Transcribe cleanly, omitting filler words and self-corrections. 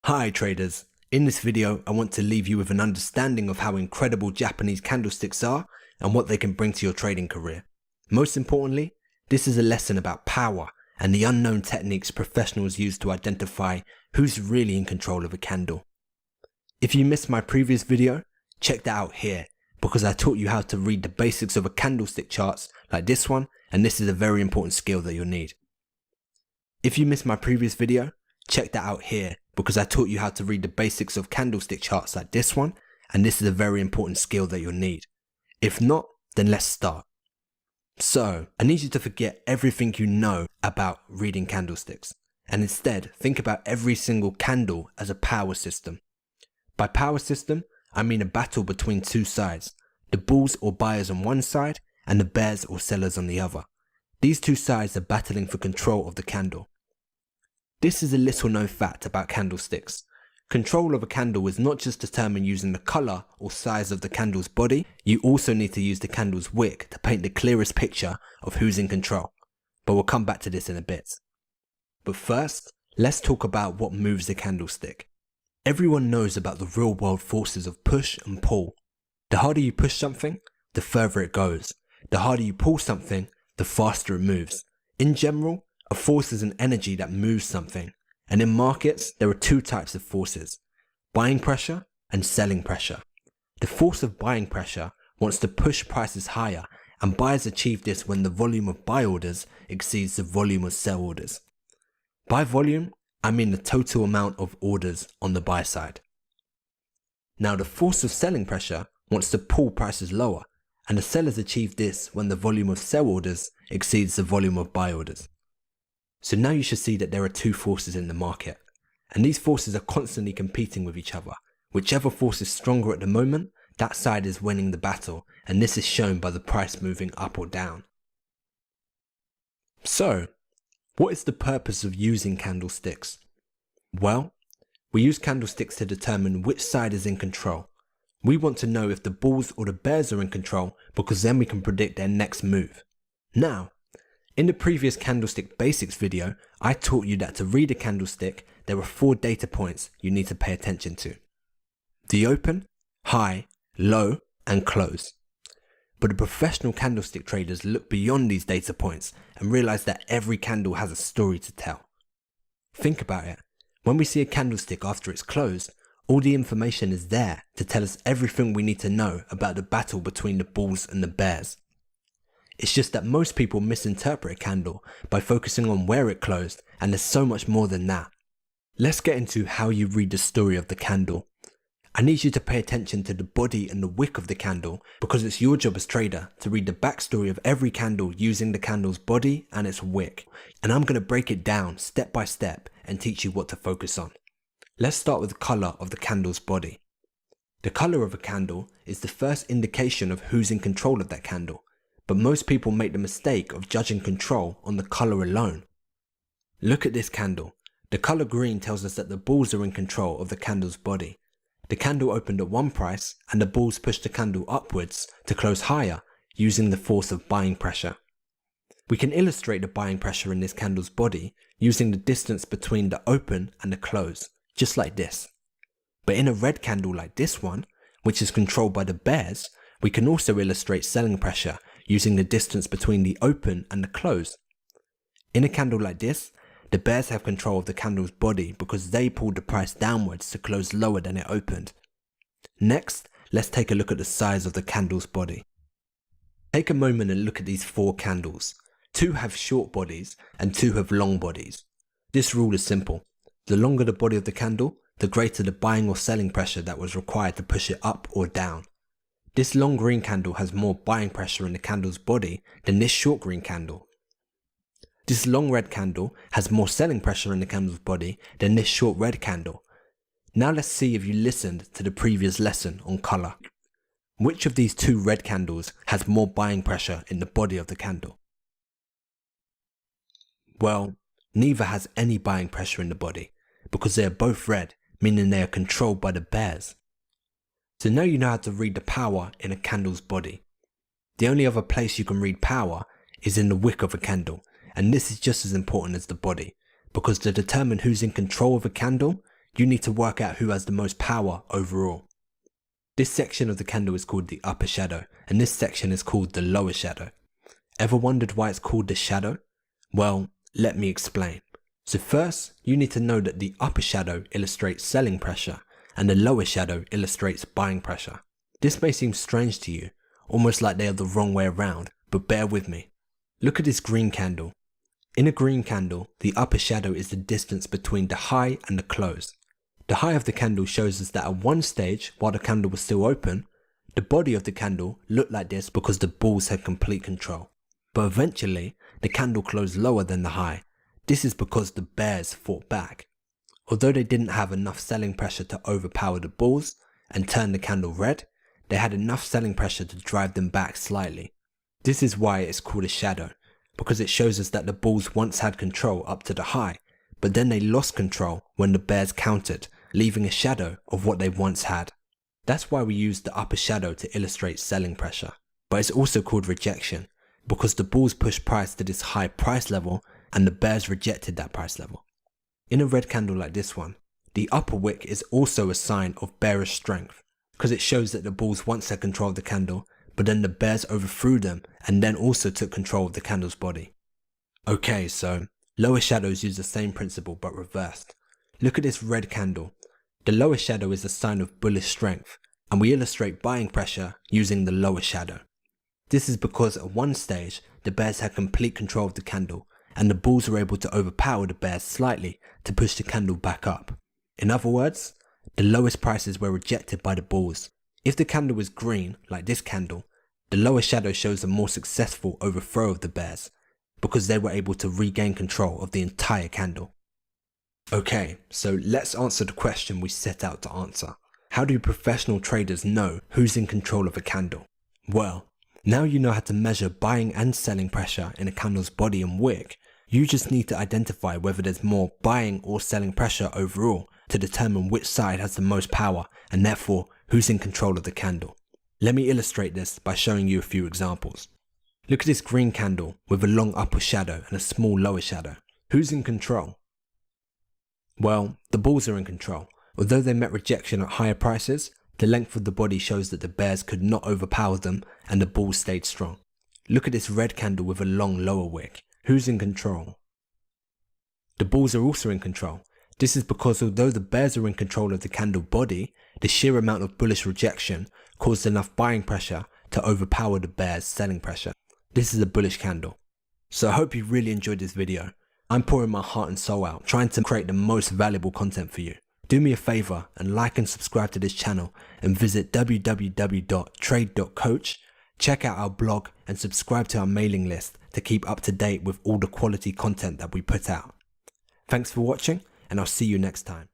Hi traders, in this video I want to leave you with an understanding of how incredible Japanese candlesticks are and what they can bring to your trading career. Most importantly, this is a lesson about power and the unknown techniques professionals use to identify who's really in control of a candle. If you missed my previous video, check that out here because I taught you how to read the basics of a candlestick charts like this one, and this is a very important skill that you'll need. If you missed my previous video, check that out here because I taught you how to read the basics of candlestick charts like this one, and this is a very important skill that you'll need. If not, then let's start. So, I need you to forget everything you know about reading candlesticks, and instead think about every single candle as a power system. By power system, I mean a battle between two sides, the bulls or buyers on one side and the bears or sellers on the other. These two sides are battling for control of the candle. This is a little known fact about candlesticks. Control of a candle is not just determined using the colour or size of the candle's body, you also need to use the candle's wick to paint the clearest picture of who's in control. But we'll come back to this in a bit. But first, let's talk about what moves the candlestick. Everyone knows about the real world forces of push and pull. The harder you push something, the further it goes. The harder you pull something, the faster it moves. In general, a force is an energy that moves something, and in markets there are two types of forces, buying pressure and selling pressure. The force of buying pressure wants to push prices higher, and buyers achieve this when the volume of buy orders exceeds the volume of sell orders. By volume, I mean the total amount of orders on the buy side. Now the force of selling pressure wants to pull prices lower, and the sellers achieve this when the volume of sell orders exceeds the volume of buy orders. So now you should see that there are two forces in the market, and these forces are constantly competing with each other. Whichever force is stronger at the moment, that side is winning the battle, and this is shown by the price moving up or down. So, what is the purpose of using candlesticks? Well, we use candlesticks to determine which side is in control. We want to know if the bulls or the bears are in control because then we can predict their next move. Now, in the previous candlestick basics video, I taught you that to read a candlestick, there are 4 data points you need to pay attention to. The open, high, low, and close. But the professional candlestick traders look beyond these data points and realize that every candle has a story to tell. Think about it. When we see a candlestick after it's closed, all the information is there to tell us everything we need to know about the battle between the bulls and the bears. It's just that most people misinterpret a candle by focusing on where it closed, and there's so much more than that. Let's get into how you read the story of the candle. I need you to pay attention to the body and the wick of the candle because it's your job as trader to read the backstory of every candle using the candle's body and its wick. And I'm going to break it down step by step and teach you what to focus on. Let's start with the colour of the candle's body. The colour of a candle is the first indication of who's in control of that candle. But most people make the mistake of judging control on the colour alone. Look at this candle. The colour green tells us that the bulls are in control of the candle's body. The candle opened at one price and the bulls pushed the candle upwards to close higher using the force of buying pressure. We can illustrate the buying pressure in this candle's body using the distance between the open and the close, just like this. But in a red candle like this one, which is controlled by the bears, we can also illustrate selling pressure using the distance between the open and the close. In a candle like this, the bears have control of the candle's body because they pulled the price downwards to close lower than it opened. Next, let's take a look at the size of the candle's body. Take a moment and look at these 4 candles. 2 have short bodies and 2 have long bodies. This rule is simple. The longer the body of the candle, the greater the buying or selling pressure that was required to push it up or down. This long green candle has more buying pressure in the candle's body than this short green candle. This long red candle has more selling pressure in the candle's body than this short red candle. Now let's see if you listened to the previous lesson on colour. Which of these 2 red candles has more buying pressure in the body of the candle? Well, neither has any buying pressure in the body because they are both red, meaning they are controlled by the bears. So now you know how to read the power in a candle's body. The only other place you can read power is in the wick of a candle, and this is just as important as the body, because to determine who's in control of a candle, you need to work out who has the most power overall. This section of the candle is called the upper shadow, and this section is called the lower shadow. Ever wondered why it's called the shadow? Well, let me explain. So first, you need to know that the upper shadow illustrates selling pressure, and the lower shadow illustrates buying pressure. This may seem strange to you, almost like they are the wrong way around, but bear with me. Look at this green candle. In a green candle, the upper shadow is the distance between the high and the close. The high of the candle shows us that at one stage, while the candle was still open, the body of the candle looked like this because the bulls had complete control. But eventually, the candle closed lower than the high. This is because the bears fought back. Although they didn't have enough selling pressure to overpower the bulls and turn the candle red, they had enough selling pressure to drive them back slightly. This is why it's called a shadow, because it shows us that the bulls once had control up to the high, but then they lost control when the bears countered, leaving a shadow of what they once had. That's why we use the upper shadow to illustrate selling pressure. But it's also called rejection, because the bulls pushed price to this high price level and the bears rejected that price level. In a red candle like this one, the upper wick is also a sign of bearish strength, because it shows that the bulls once had control of the candle, but then the bears overthrew them and then also took control of the candle's body. Okay, so lower shadows use the same principle but reversed. Look at this red candle. The lower shadow is a sign of bullish strength, and we illustrate buying pressure using the lower shadow. This is because at one stage, the bears had complete control of the candle, and the bulls were able to overpower the bears slightly to push the candle back up. In other words, the lowest prices were rejected by the bulls. If the candle was green, like this candle, the lower shadow shows a more successful overthrow of the bears, because they were able to regain control of the entire candle. Okay, so let's answer the question we set out to answer. How do professional traders know who's in control of a candle? Well, now you know how to measure buying and selling pressure in a candle's body and wick. You just need to identify whether there's more buying or selling pressure overall to determine which side has the most power and therefore who's in control of the candle. Let me illustrate this by showing you a few examples. Look at this green candle with a long upper shadow and a small lower shadow. Who's in control? Well, the bulls are in control. Although they met rejection at higher prices, the length of the body shows that the bears could not overpower them and the bulls stayed strong. Look at this red candle with a long lower wick. Who's in control? The bulls are also in control. This is because although the bears are in control of the candle body, the sheer amount of bullish rejection caused enough buying pressure to overpower the bears' selling pressure. This is a bullish candle. So I hope you really enjoyed this video. I'm pouring my heart and soul out, trying to create the most valuable content for you. Do me a favor and like and subscribe to this channel and visit www.trade.coach. Check out our blog and subscribe to our mailing list to keep up to date with all the quality content that we put out. Thanks for watching, and I'll see you next time.